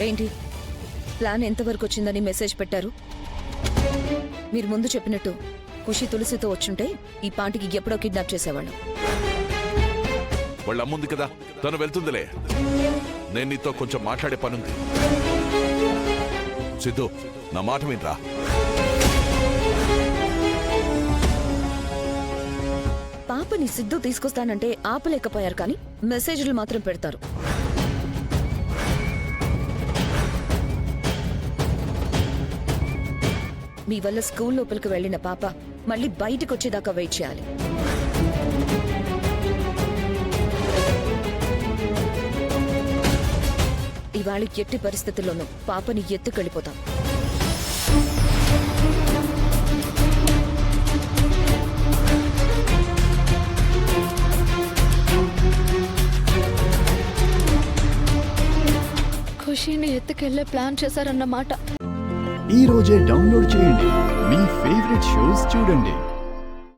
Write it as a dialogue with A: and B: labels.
A: ఏంటి ప్లాన్ ఎంతవరకు వచ్చిందని మెసేజ్ పెట్టారు? మీరు ముందు చెప్పినట్టు ఖుషి తులసితో వచ్చుంటే ఈ పాటికి ఎప్పుడో కిడ్నాప్ చేసేవాళ్ళం.
B: వాళ్ళ అమ్ముంది కదా, తను వెళ్తుందిలే. నేను నీతో కొంచెం మాట్లాడే పనుంది. సిద్ధు, నా మాట వినరా.
A: పాపని సిద్ధు తీసుకొస్తానంటే ఆపలేకపోయారు, కానీ మెసేజ్లు మాత్రం పెడతారు. మీ వల్ల స్కూల్ లోపలికి వెళ్లిన పాప మళ్ళీ బయటకు వచ్చేదాకా వెయిట్ చేయాలి. ఇవాళ ఎట్టి పరిస్థితుల్లోనూ పాపని ఎత్తుకెళ్ళిపోతాం.
C: ఖుషిని ఎత్తుకెళ్లే ప్లాన్ చేశారన్నమాట.
D: ఈ రోజే డౌన్లోడ్ చేయండి. మీ ఫేవరెట్ షోస్ చూడండి.